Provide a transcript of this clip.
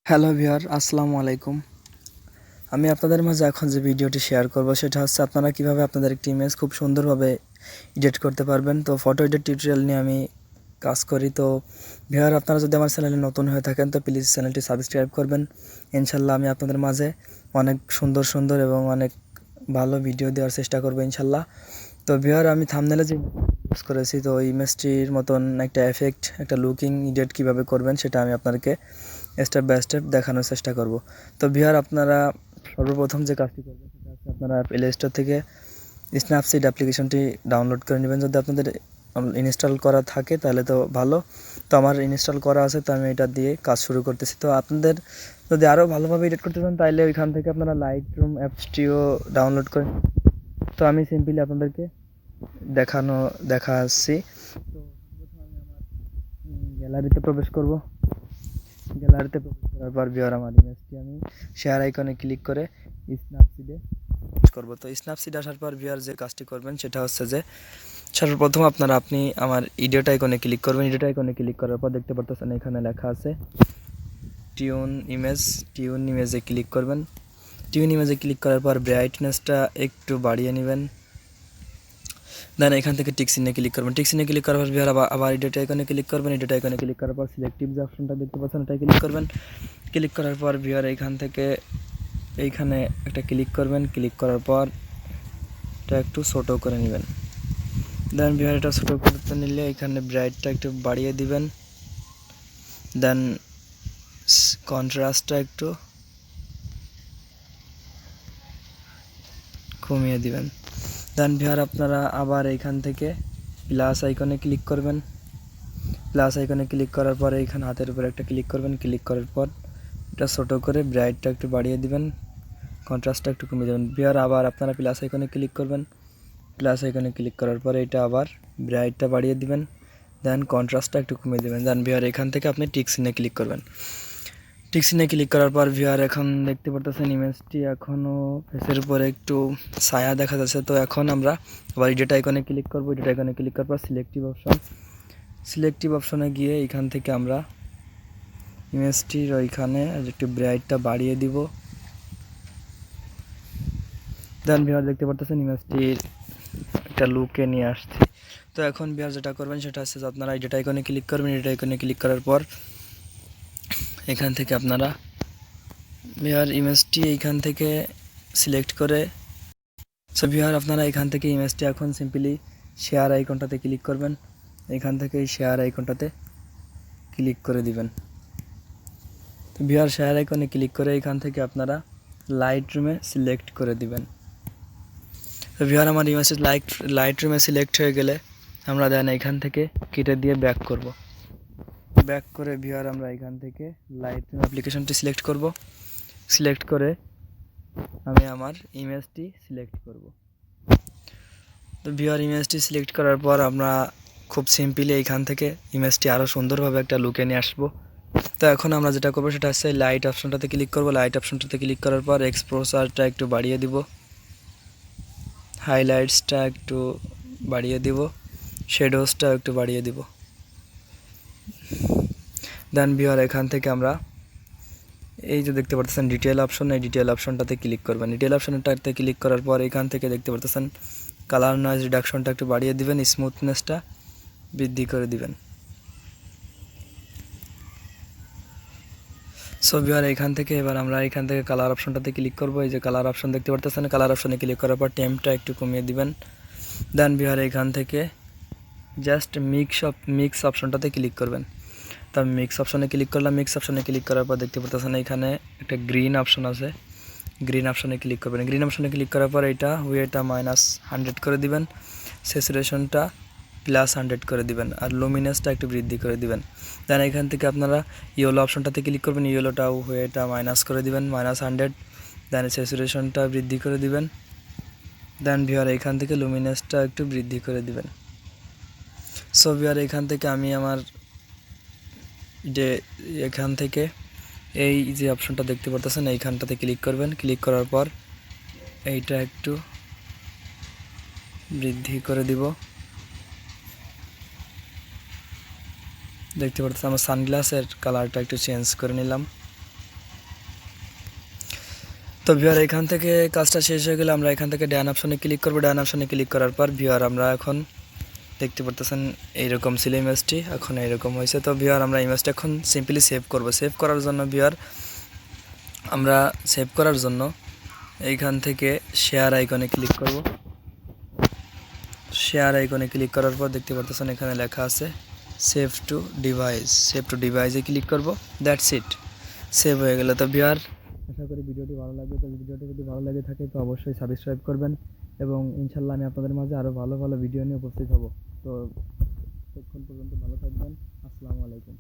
Hello viewer, আসসালামু আলাইকুম। আমি আপনাদের মাঝে এখন যে ভিডিওটি শেয়ার করব সেটা হচ্ছে আপনারা কিভাবে আপনাদের একটি ইমেজ খুব সুন্দরভাবে এডিট করতে পারবেন। তো ফটো এডিট টিউটোরিয়াল নিয়ে আমি কাজ করি। তো ভিউয়ার, আপনারা যদি আমার চ্যানেলে নতুন হয়ে থাকেন তো প্লিজ চ্যানেলটি সাবস্ক্রাইব করবেন। ইনশাল্লাহ আমি আপনাদের মাঝে অনেক সুন্দর সুন্দর এবং অনেক ভালো ভিডিও দেওয়ার চেষ্টা করবো ইনশাল্লাহ। তো ভিউয়ার, আমি থাম্বনেলে যে ইউজ করেছি তো ইমেজটির মতন একটা এফেক্ট, একটা লুকিং এডিট কীভাবে করবেন সেটা আমি আপনাদেরকে স্টেপ বাই স্টেপ দেখানোর চেষ্টা করব। তো ভিউয়ার, আপনারা সর্বপ্রথম যে কাজটি করবেন সেটা হচ্ছে আপনারা প্লে স্টোর থেকে স্ন্যাপসিড অ্যাপ্লিকেশনটি ডাউনলোড করে নেবেন। যদি আপনাদের ইনস্টল করা থাকে তাহলে তো ভালো। তো আমার ইনস্টল করা আছে, তো আমি এটা দিয়ে কাজ শুরু করতেছি। তো আপনাদের যদি আরও ভালোভাবে এডিট করতে চান তাহলে ওইখান থেকে আপনারা লাইটরুম অ্যাপসটিও ডাউনলোড করেন। তো আমি সিম্পলি আপনাদেরকে দেখাচ্ছি। তো প্রথমে আমি আমার গ্যালারিতে প্রবেশ করব। গ্যালারিতে প্রবেশ করার পর ভিউয়ার, আমার ইমেজটি আমি শেয়ার আইকনে ক্লিক করে স্ন্যাপসিডে করব। তো স্ন্যাপসিড আসার পর ভিউয়ার যে কাজটি করবেন সেটা হচ্ছে যে সর্বপ্রথম আপনি আমার এডিট আইকনে ক্লিক করবেন। এডিট আইকনে ক্লিক করার পর দেখতে পারতেছেন এখানে লেখা আছে টিউন ইমেজে ক্লিক করবেন। টিউন ইমেজে ক্লিক করার পর ব্রাইটনেসটা একটু বাড়িয়ে নেবেন। দেন এখান থেকে টিক চিহ্নে ক্লিক করবেন। টিক চিহ্নে ক্লিক করার পর ভিউয়ার আবার এডিট আইকনে ক্লিক করবেন। এডিট আইকনে ক্লিক করার পর সিলেক্টিভ যে অপশনটা দেখতে পাচ্ছেন ওটাই ক্লিক করবেন। ক্লিক করার পর ভিউয়ার এইখানে একটা ক্লিক করবেন। ক্লিক করার পর এটা একটু ছোটো করে নেবেন। দেন ভিউয়ার, এটা ছোটো করতে নিলে এখানে ব্রাইটটা একটু বাড়িয়ে দিবেন। দেন কন্ট্রাস্টটা একটু কমিয়ে দিবেন। দেন ভিউয়ার, আপনারা আবার এইখান থেকে প্লাস আইকনে ক্লিক করবেন। প্লাস আইকনে ক্লিক করার পর এইখানে হাতের উপর একটা ক্লিক করবেন। ক্লিক করার পর এটা ছোটো করে ব্রাইটটা একটু বাড়িয়ে দিবেন, কন্ট্রাস্টটা একটু কমিয়ে দেবেন। ভিউয়ার, আবার আপনারা প্লাস আইকনে ক্লিক করবেন। প্লাস আইকনে ক্লিক করার পরে এটা আবার ব্রাইটটা বাড়িয়ে দিবেন। দেন কন্ট্রাস্টটা একটু কমিয়ে দেবেন। দেন ভিউয়ার, এখান থেকে আপনি টিক চিহ্নে ক্লিক করবেন। টিক চিহ্নে ক্লিক করার পর ভিউয়ার, এখন দেখতে পারতেছেন ইমেজটি এখনও ফেসের উপরে একটু ছায়া দেখা যাচ্ছে। তো এখন আমরা আবার এডিট আইকনে ক্লিক করব। এডিট আইকনে ক্লিক করার পর সিলেক্টিভ অপশনে গিয়ে এখান থেকে আমরা ইমেজটির ওইখানে একটু ব্রাইটটা বাড়িয়ে দিব। দেন ভিউয়ার, দেখতে পারতেছেন ইমেজটির একটা লুকে নিয়ে আসছে। তো এখন ভিউয়ার যেটা করবেন সেটা হচ্ছে যে আপনারা এডিট আইকনে ক্লিক করবেন। এডিট আইকনে ক্লিক করার পর এখান থেকে আপনারা ভিউয়ার ইমেজটি এইখান থেকে সিলেক্ট করে ভিউয়ার, আপনারা এখান থেকে ইমেজটি এখন সিম্পলি শেয়ার আইকনটাতে ক্লিক করবেন। এখান থেকে এই শেয়ার আইকনটাতে ক্লিক করে দিবেন। তো ভিউয়ার, শেয়ার আইকনে ক্লিক করে এখান থেকে আপনারা লাইটরুমে সিলেক্ট করে দিবেন। তো ভিউয়ার, আমার ইমেজ লাইটরুমে সিলেক্ট হয়ে গেলে আমরা দেন এখান থেকে কেটে দিয়ে ব্যাক করব। ব্যাক করে ভিউয়ার, আমরা এখান থেকে লাইটরুম অ্যাপ্লিকেশনটি সিলেক্ট করব। সিলেক্ট করে আমি আমার ইমেজটি সিলেক্ট করব। তো ভিউয়ার, ইমেজটি সিলেক্ট করার পর আমরা খুব সিম্পলি এইখান থেকে ইমেজটি আরও সুন্দরভাবে একটা লুকে নিয়ে আসবো। তো এখন আমরা যেটা করবো সেটা হচ্ছে লাইট অপশনটাতে ক্লিক করব। লাইট অপশনটাতে ক্লিক করার পর এক্সপোজারটা একটু বাড়িয়ে দিব, হাইলাইটসটা একটু বাড়িয়ে দিব, শেডোজটা একটু বাড়িয়ে দিব। দেন ভিউয়ার, এখান থেকে আমরা এই যে দেখতে পারতেছেন ডিটেল অপশন, এই ডিটেল অপশনটাতে ক্লিক করবেন। ডিটেল অপশনটাতে ক্লিক করার পর এখান থেকে দেখতে পারতেছেন কালার নয়েজ রিডাকশনটা একটু বাড়িয়ে দিবেন, স্মুথনেসটা বৃদ্ধি করে দিবেন। সো ভিউয়ার, এখান থেকে এবার আমরা এখান থেকে কালার অপশনটাতে ক্লিক করব। এই যে কালার অপশন দেখতে পারতেছেন, কালার অপশনে ক্লিক করার পর টেম্পটা একটু কমিয়ে দিবেন। দেন ভিউয়ার, এখান থেকে জাস্ট মিক্স অপশনটাতে ক্লিক করবেন। তো আমি মিক্স অপশনে ক্লিক করলাম। মিক্স অপশনে ক্লিক করার পর দেখতে পারতেছেন এখানে একটা গ্রিন অপশন আছে, গ্রিন অপশনে ক্লিক করবেন। গ্রিন অপশনে ক্লিক করার পর এটা ওয়েটা -100 করে দিবেন, স্যাচুরেশনটা +100 করে দিবেন, আর লুমিনেসটা একটু বৃদ্ধি করে দিবেন। দেন এখান থেকে আপনারা ইয়েলো অপশনটাতে ক্লিক করবেন। ইয়েলোটাও ওয়েটা মাইনাস করে দিবেন, -100। দেন স্যাচুরেশনটা বৃদ্ধি করে দিবেন। দেন ভিউয়ার, এখান থেকে লুমিনেসটা একটু বৃদ্ধি করে দিবেন। সো ভিউয়ার, এখান থেকে আমি আমার এখান থেকে এই যে অপশনটা দেখতে পারতেছেন এইখানটাতে ক্লিক করবেন। ক্লিক করার পর এইটা একটু বৃদ্ধি করে দিব। দেখতে পারতেছেন আমার সানগ্লাসের কালারটা একটু চেঞ্জ করে নিলাম। তো ভিউয়ার এখান থেকে কাজটা শেষ হয়ে গেলে আমরা এখান থেকে ডান অপশনে ক্লিক করব। ডান অপশনে ক্লিক করার পর ভিউয়ার আমরা এখন দেখতে পারতেছেন এইরকম ছিল ইমেজটি, এখন এইরকম হয়েছে। তো ভিউয়ার আমরা ইমেজটা এখন সিম্পলি সেভ করব। সেভ করার জন্য ভিউয়ার আমরা সেভ করার জন্য এইখান থেকে শেয়ার আইকনে ক্লিক করব। শেয়ার আইকনে ক্লিক করার পর দেখতে পারতেছেন এখানে লেখা আছে save two device. Save two ডিভাইসে ক্লিক করব। দ্যাটস ইট, সেভ হয়ে গেল। তো ভিউয়ার আশা করি ভিডিওটি ভালো লাগবে। তো ভিডিওটি যদি ভালো লাগে থাকে তো অবশ্যই সাবস্ক্রাইব করবেন এবং ইনশাল্লাহ আমি আপনাদের মাঝে আরও ভালো ভালো ভিডিও নিয়ে উপস্থিত হব। তো ততক্ষণ পর্যন্ত ভালো থাকবেন। আসসালামু আলাইকুম।